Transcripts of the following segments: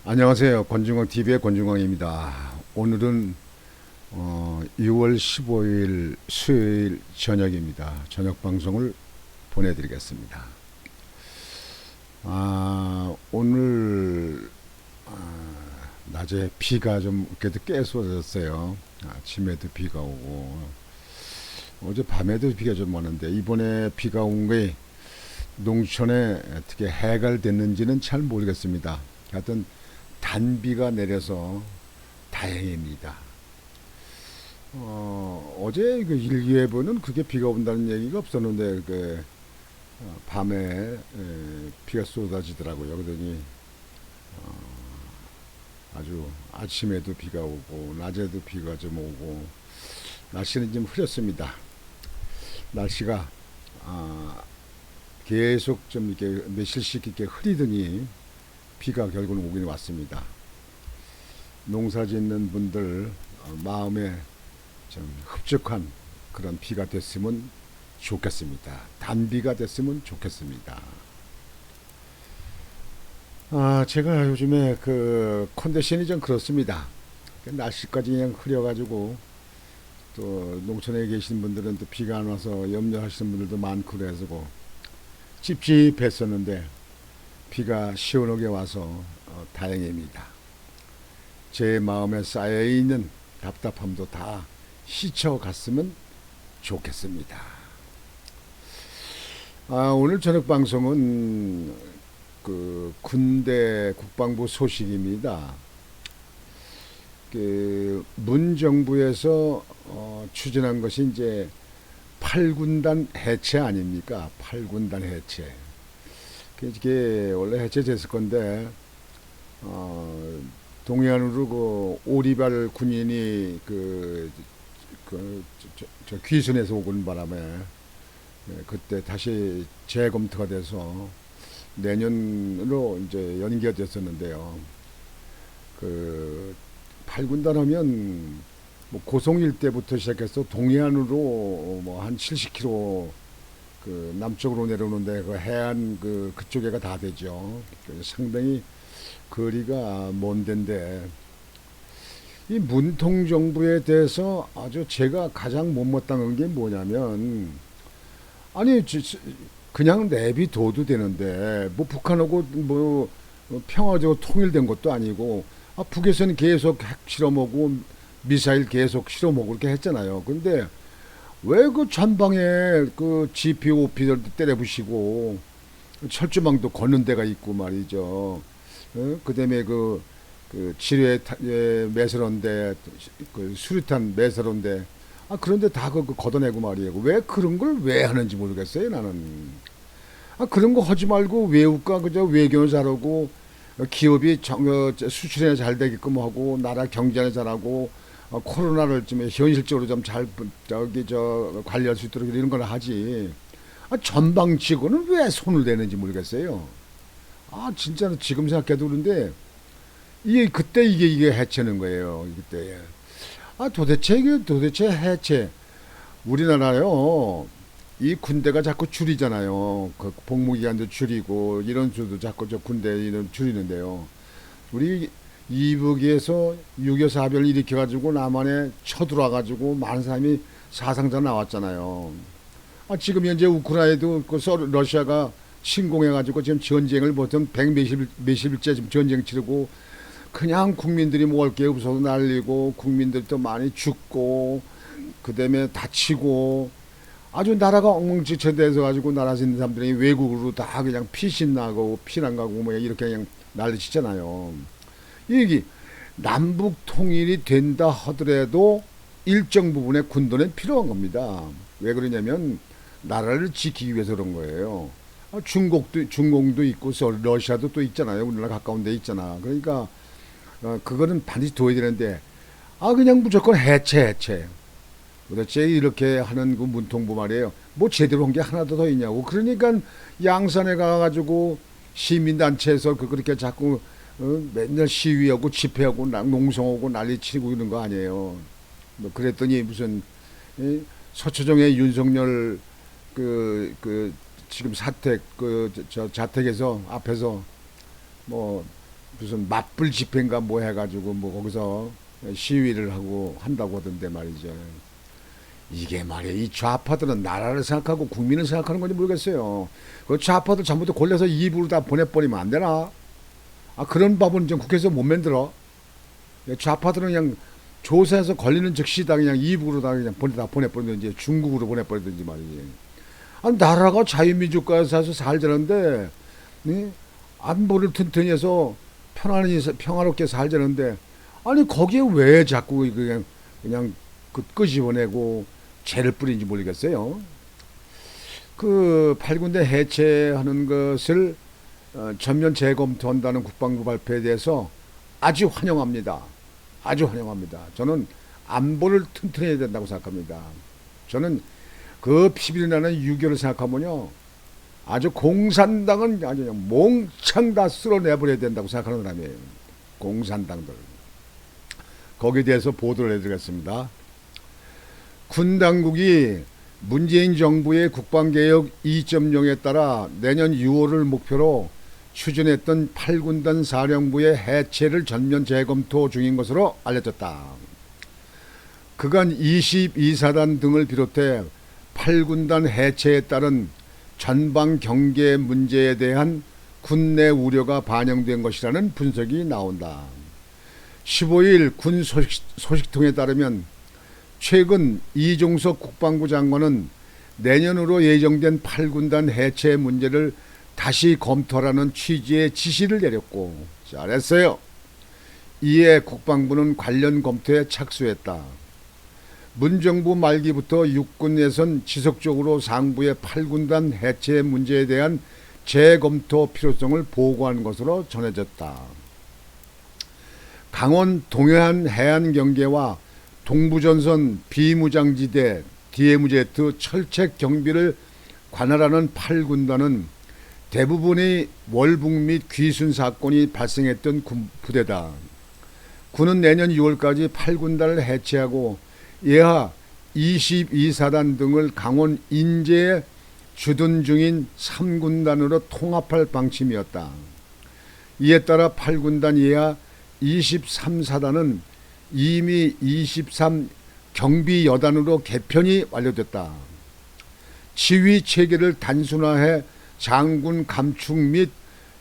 안녕하세요. 권중광 TV의 권중광입니다. 오늘은 6월 15일 수요일 저녁입니다. 저녁 방송을 보내드리겠습니다. 오늘 낮에 비가 좀 그래도 꽤 쏟아졌어요. 아침에도 비가 오고 어제 밤에도 비가 좀 오는데 이번에 비가 온 게 농촌에 어떻게 해결됐는지는 잘 모르겠습니다. 하여튼 단비가 내려서 다행입니다. 어제 그 일기예보는 그게 비가 온다는 얘기가 없었는데 밤에 비가 쏟아지더라고요. 그러더니 아주 아침에도 비가 오고 낮에도 비가 좀 오고 날씨는 좀 흐렸습니다. 날씨가 계속 좀 이렇게 며칠씩 이렇게 흐리더니 비가 결국은 오긴 왔습니다. 농사 짓는 분들 마음에 좀 흡족한 그런 비가 됐으면 좋겠습니다. 단비가 됐으면 좋겠습니다. 제가 요즘에 그 컨디션이 좀 그렇습니다. 날씨까지 그냥 흐려가지고 또 농촌에 계신 분들은 또 비가 안 와서 염려하시는 분들도 많고 그래서 찝찝했었는데 비가 시원하게 와서 다행입니다. 제 마음에 쌓여있는 답답함도 다 씻혀갔으면 좋겠습니다. 오늘 저녁 방송은 그 군대 국방부 소식입니다. 그 문정부에서 추진한 것이 이제 8군단 해체 아닙니까? 8군단 해체. 이게 원래 해체됐을 건데 동해안으로 그 오리발 군인이 저 귀순에서 오는 바람에 그때 다시 재검토가 돼서 내년으로 이제 연기가 됐었는데요. 그 8군단 하면 뭐 고성 일대부터 시작해서 동해안으로 뭐 한 70km 그 남쪽으로 내려오는데 그 해안 그쪽에가 다 되죠. 상당히 거리가 먼 데인데 이 문통 정부에 대해서 아주 제가 가장 못마땅한 게 뭐냐면 아니 그냥 내비둬도 되는데 뭐 북한하고 뭐 평화적으로 통일된 것도 아니고 북에서는 계속 핵 실험하고 미사일 계속 실험하고 그렇게 했잖아요. 근데 왜 그 전방에 그 GPOP들 때려부시고 철조망도 걷는 데가 있고 말이죠. 그다음에 그 지뢰 매설원데 그 수류탄 매설원데 그런데 다 그거 걷어내고 말이에요. 왜 그런 걸 왜 하는지 모르겠어요. 나는 그런 거 하지 말고 외국과 그저 외교를 잘하고 기업이 수출에 잘 되게끔 하고 나라 경제를 잘하고 코로나를 좀 현실적으로 좀 잘 저기 관리할 수 있도록 이런 걸 하지. 전방지구는 왜 손을 대는지 모르겠어요. 진짜로 지금 생각해도 그런데 이게 그때 이게 해체는 거예요. 그때 도대체 이게 도대체 해체 우리나라요. 이 군대가 자꾸 줄이잖아요. 그 복무기간도 줄이고 이런 수도 자꾸 저 군대 이런 줄이는데요. 우리 이북에서 6.25 사변을 일으켜가지고 남한에 쳐들어와가지고 많은 사람이 사상자 나왔잖아요. 지금 현재 우크라이나도 러시아가 침공해가지고 지금 전쟁을 보통 백 몇십일째 지금 전쟁 치르고 그냥 국민들이 먹을 게 없어서 난리고 국민들도 많이 죽고 그다음에 다치고 아주 나라가 엉망진창돼서 가지고 나라 짓는 사람들이 외국으로 다 그냥 피신 나고 피난 가고 뭐 이렇게 그냥 난리치잖아요. 이게 남북 통일이 된다 하더라도 일정 부분의 군도는 필요한 겁니다. 왜 그러냐면 나라를 지키기 위해서 그런 거예요. 중공도 있고 러시아도 또 있잖아요. 우리나라 가까운 데 있잖아. 그러니까 그거는 반드시 둬야 되는데 그냥 무조건 해체. 도대체 이렇게 하는 그 문통부 말이에요. 뭐 제대로 한 게 하나도 더 있냐고. 그러니까 양산에 가가지고 시민단체에서 그렇게 자꾸 맨날 시위하고 집회하고 농성하고 난리치고 이런 거 아니에요. 뭐 그랬더니 무슨 서초정의 윤석열 지금 사택 자택에서 앞에서 뭐 무슨 맞불 집회인가 뭐 해가지고 뭐 거기서 시위를 하고 한다고 하던데 말이죠. 이게 말이야, 이 좌파들은 나라를 생각하고 국민을 생각하는 건지 모르겠어요. 그 좌파들 전부 다 골라서 입으로 다 보내버리면 안 되나? 아, 그런 법은 좀 국회에서 못 만들어. 좌파들은 그냥 조사해서 걸리는 즉시 다 그냥 입으로 다 그냥 보내버리든지 중국으로 보내버리든지 말이지. 아, 나라가 자유민주국가에서 살자는데, 네? 안보를 튼튼히 해서 평화롭게 살자는데, 아니, 거기에 왜 자꾸 그냥 그 끄집어내고 죄를 뿌리는지 모르겠어요. 그 8군데 해체하는 것을 전면 재검토한다는 국방부 발표에 대해서 아주 환영합니다. 아주 환영합니다. 저는 안보를 튼튼해야 된다고 생각합니다. 저는 그 피비린 나는 6.25를 생각하면요, 아주 공산당은 아주 그냥 몽창 다 쓸어내버려야 된다고 생각하는 사람이에요. 공산당들. 거기에 대해서 보도를 해드리겠습니다. 군 당국이 문재인 정부의 국방개혁 2.0에 따라 내년 6월을 목표로 추진했던 8군단 사령부의 해체를 전면 재검토 중인 것으로 알려졌다. 그간 22사단 등을 비롯해 8군단 해체에 따른 전방 경계 문제에 대한 군내 우려가 반영된 것이라는 분석이 나온다. 15일 군 소식통에 따르면 최근 이종석 국방부 장관은 내년으로 예정된 8군단 해체 문제를 다시 검토하라는 취지의 지시를 내렸고, 잘했어요. 이에 국방부는 관련 검토에 착수했다. 문정부 말기부터 육군에선 지속적으로 상부의 8군단 해체 문제에 대한 재검토 필요성을 보고한 것으로 전해졌다. 강원 동해안 해안경계와 동부전선 비무장지대 DMZ 철책 경비를 관할하는 8군단은 대부분의 월북 및 귀순 사건이 발생했던 부대다. 군은 내년 6월까지 8군단을 해체하고 예하 22사단 등을 강원 인제에 주둔 중인 3군단으로 통합할 방침이었다. 이에 따라 8군단 예하 23사단은 이미 23 경비여단으로 개편이 완료됐다. 지휘 체계를 단순화해 장군 감축 및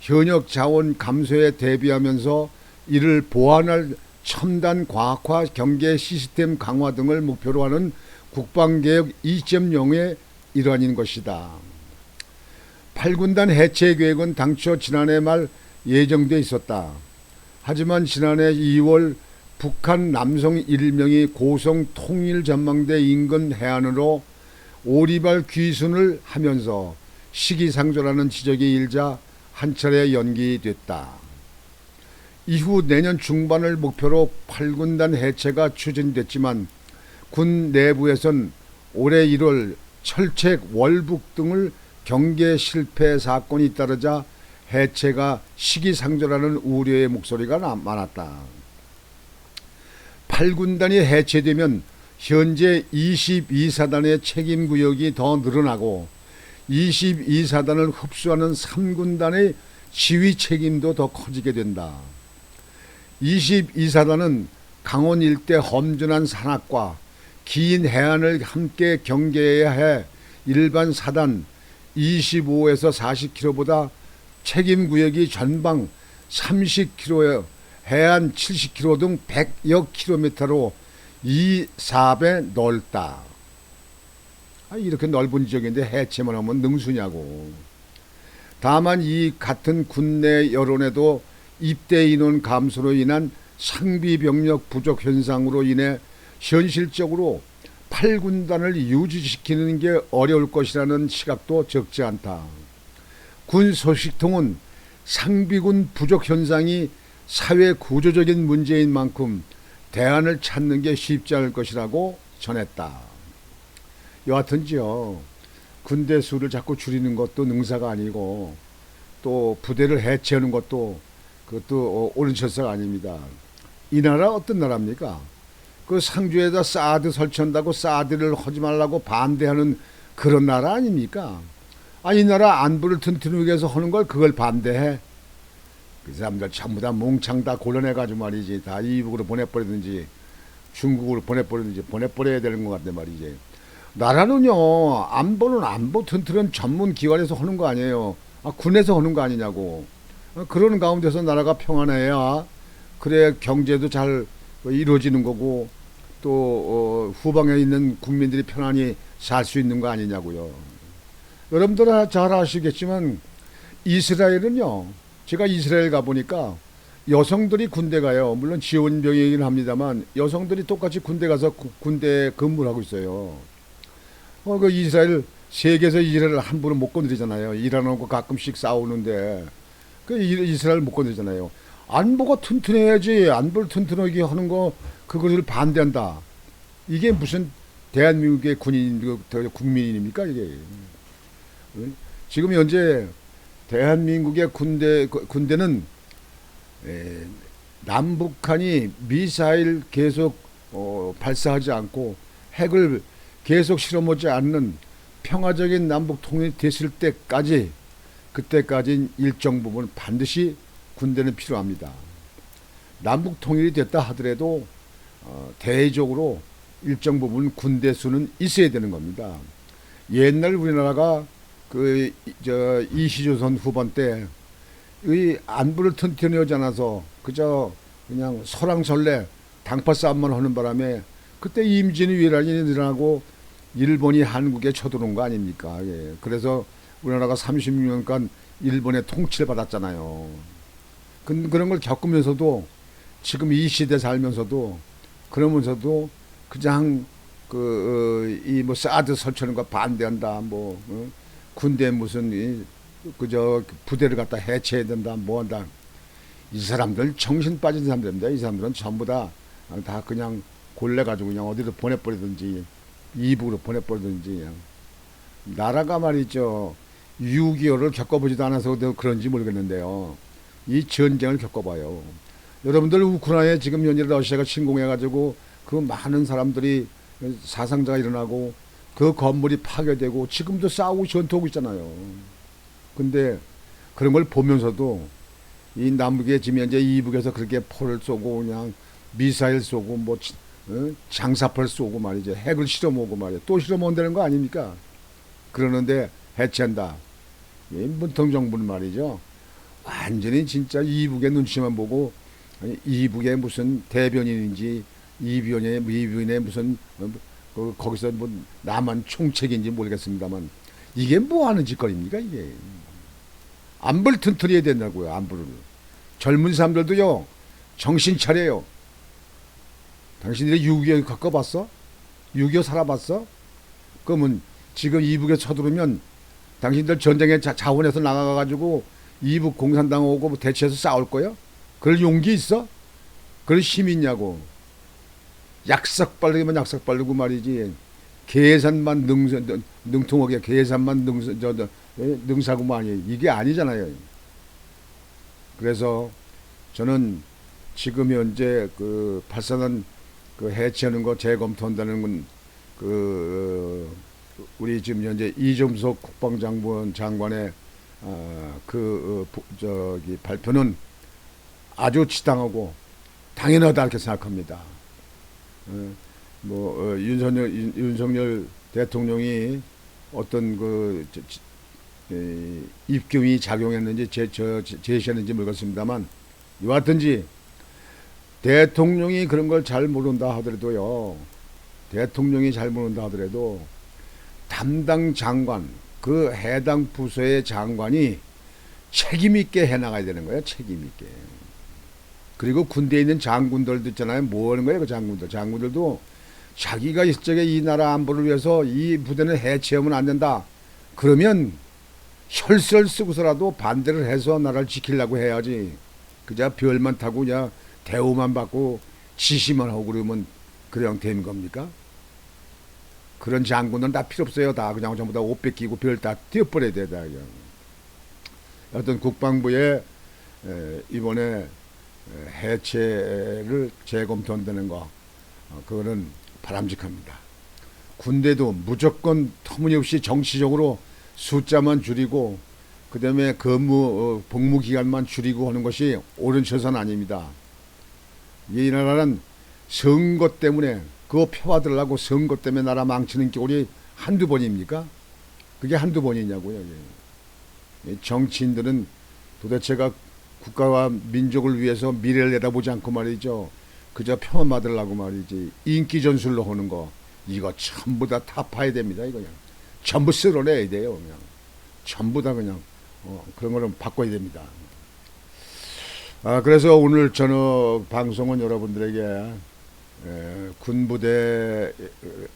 현역 자원 감소에 대비하면서 이를 보완할 첨단 과학화 경계 시스템 강화 등을 목표로 하는 국방개혁 2.0의 일환인 것이다. 8군단 해체 계획은 당초 지난해 말 예정돼 있었다. 하지만 지난해 2월 북한 남성 1명이 고성 통일전망대 인근 해안으로 오리발 귀순을 하면서 시기상조라는 지적이 일자 한 차례 연기됐다. 이후 내년 중반을 목표로 8군단 해체가 추진됐지만 군 내부에선 올해 1월 철책 월북 등을 경계 실패 사건이 잇따르자 해체가 시기상조라는 우려의 목소리가 많았다. 8군단이 해체되면 현재 22사단의 책임구역이 더 늘어나고 22사단을 흡수하는 3군단의 지휘 책임도 더 커지게 된다. 22사단은 강원 일대 험준한 산악과 긴 해안을 함께 경계해야 해 일반 사단 25에서 40km보다 책임구역이 전방 30km에 해안 70km 등 100여 킬로미터로 4배 넓다. 이렇게 넓은 지역인데 해체만 하면 능수냐고. 다만 이 같은 군내 여론에도 입대 인원 감소로 인한 상비 병력 부족 현상으로 인해 현실적으로 8군단을 유지시키는 게 어려울 것이라는 시각도 적지 않다. 군 소식통은 상비군 부족 현상이 사회 구조적인 문제인 만큼 대안을 찾는 게 쉽지 않을 것이라고 전했다. 여하튼지요, 군대 수를 자꾸 줄이는 것도 능사가 아니고 또 부대를 해체하는 것도 그것도 옳은 철사가 아닙니다. 이 나라 어떤 나라입니까? 그 상주에다 사드 설치한다고 사드를 하지 말라고 반대하는 그런 나라 아닙니까? 이 나라 안보를 튼튼히 위해서 하는 걸 그걸 반대해? 그 사람들 전부 다 몽창 다 골라내가지고 말이지 다 이북으로 보내버리든지 중국으로 보내버려야 되는 것 같네 말이지. 나라는요 안보는 안보 튼튼한 전문 기관에서 하는 거 아니에요. 군에서 하는 거 아니냐고. 그런 가운데서 나라가 평안해야 그래 경제도 잘 이루어지는 거고 또 후방에 있는 국민들이 편안히 살 수 있는 거 아니냐고요. 여러분들 잘 아시겠지만 이스라엘은요, 제가 이스라엘 가보니까 여성들이 군대 가요. 물론 지원병이긴 합니다만 여성들이 똑같이 군대 가서 군대 근무를 하고 있어요. 그 이스라엘 세계에서 이스라엘 함부로 못 건드리잖아요. 이란하고 가끔씩 싸우는데 그 이스라엘 못 건드리잖아요. 안보가 튼튼해야지. 안보를 튼튼하게 하는 거 그것을 반대한다. 이게 무슨 대한민국의 국민입니까 이게? 지금 현재 대한민국의 군대는 남북한이 미사일 계속 발사하지 않고 핵을 계속 실험하지 않는 평화적인 남북 통일이 됐을 때까지 그때까지 일정 부분 반드시 군대는 필요합니다. 남북 통일이 됐다 하더라도 대외적으로 일정 부분 군대 수는 있어야 되는 겁니다. 옛날 우리나라가 이시조선 후반 때 의 안보를 튼튼히 하지 않아서 그저 그냥 설왕설래 당파 싸움만 하는 바람에 그때 임진의 위란이 일어나고 일본이 한국에 쳐들어온 거 아닙니까? 예. 그래서 우리나라가 36년간 일본의 통치를 받았잖아요. 그런 걸 겪으면서도 지금 이 시대 살면서도 그러면서도 그냥 뭐 사드 설치하는 거 반대한다. 군대 무슨 그저 부대를 갖다 해체해야 된다. 뭐 한다. 이 사람들 정신 빠진 사람들입니다. 이 사람들은 전부 다 그냥 골라가지고 그냥 어디로 보내버리든지 이북으로 보내버리든지 그냥. 나라가 말이죠. 6.25를 겪어보지도 않아서 그런지 모르겠는데요. 이 전쟁을 겪어봐요. 여러분들 우크라이나에 지금 현재 러시아가 침공해가지고 그 많은 사람들이 사상자가 일어나고 그 건물이 파괴되고 지금도 싸우고 전투하고 있잖아요. 근데 그런 걸 보면서도 이 남북에 지금 현재 이북에서 그렇게 포를 쏘고 그냥 미사일 쏘고 뭐 장사포를 쏘고 말이죠. 핵을 실험하고 말이죠. 또 실험한다는 거 아닙니까? 그러는데 해체한다. 이 문통 정부는 말이죠. 완전히 진짜 이북의 눈치만 보고 이북의 무슨 대변인인지 이변의 무슨 거기서 뭐 남한 총책인지 모르겠습니다만 이게 뭐 하는 짓거리입니까 이게? 안보를 튼튼히 해야 된다고요. 안보를. 젊은 사람들도요. 정신 차려요. 당신들이 6.25 겪어봤어? 6.25 살아봤어? 그러면 지금 이북에 쳐들으면 당신들 전쟁에 자원해서 나가가지고 이북 공산당 오고 뭐 대치해서 싸울 거야? 그럴 용기 있어? 그럴 힘이 있냐고. 약삭 빠르기만 약삭 빠르고 말이지. 계산만 능통하게 계산만 능사고만 아니 이게 아니잖아요. 그래서 저는 지금 현재 그 발사단 해체하는 거 재검토한다는 건 우리 지금 현재 이종석 국방장관의 발표는 아주 지당하고 당연하다 이렇게 생각합니다. 윤석열 대통령이 어떤 입김이 작용했는지 제시했는지 모르겠습니다만 여하튼지 대통령이 그런 걸 잘 모른다 하더라도요. 대통령이 잘 모른다 하더라도 담당 장관 그 해당 부서의 장관이 책임 있게 해나가야 되는 거예요. 책임 있게. 그리고 군대에 있는 장군들도 있잖아요. 뭐 하는 거예요? 그 장군들도 자기가 일적에 이 나라 안보를 위해서 이 부대는 해체하면 안 된다. 그러면 혈세를 쓰고서라도 반대를 해서 나라를 지키려고 해야지. 그저 별만 타고 그냥 대우만 받고 지시만 하고 그러면 그냥 되는 겁니까? 그런 장군들은 다 필요 없어요. 다 그냥 전부 다 옷 뺏기고 별 다 띄어버려야 되다. 어떤 국방부에 이번에 해체를 재검토한다는 거 그거는 바람직합니다. 군대도 무조건 터무니없이 정치적으로 숫자만 줄이고 그다음에 복무 기간만 줄이고 하는 것이 옳은 처사는 아닙니다. 이 나라는 선거 때문에 그거 표하들라고 선거 때문에 나라 망치는 꼴이 한두 번입니까? 그게 한두 번이냐고요. 정치인들은 도대체가 국가와 민족을 위해서 미래를 내다보지 않고 말이죠. 그저 표만 받으려고 말이지. 인기 전술로 하는 거 이거 전부 다 타파해야 됩니다. 이거 그냥 전부 쓸어내야 돼요. 그냥 전부 다 그냥 그런 거는 바꿔야 됩니다. 그래서 오늘 저는 방송은 여러분들에게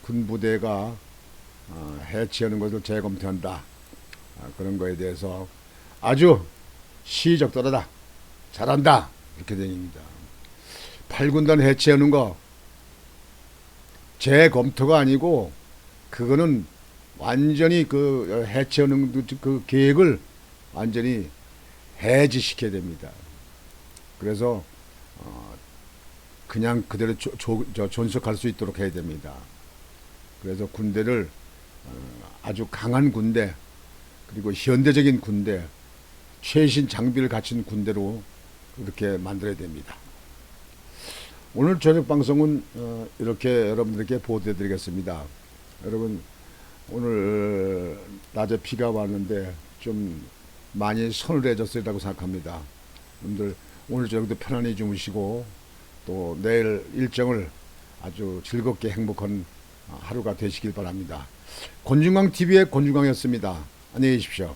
군부대가 해치하는 것을 재검토한다. 그런 거에 대해서 아주 시적절하다. 잘한다. 이렇게 됩니다. 8군단 해체하는 거 재검토가 아니고 그거는 완전히 그 해체하는 그 계획을 완전히 해지시켜야 됩니다. 그래서 그냥 그대로 존속할 수 있도록 해야 됩니다. 그래서 군대를 아주 강한 군대 그리고 현대적인 군대 최신 장비를 갖춘 군대로 그렇게 만들어야 됩니다. 오늘 저녁 방송은 이렇게 여러분들께 보도해 드리겠습니다. 여러분 오늘 낮에 비가 왔는데 좀 많이 서늘해졌으리라고 생각합니다. 여러분들 오늘 저녁도 편안히 주무시고 또 내일 일정을 아주 즐겁게 행복한 하루가 되시길 바랍니다. 권중광TV의 권중광이었습니다. 안녕히 계십시오.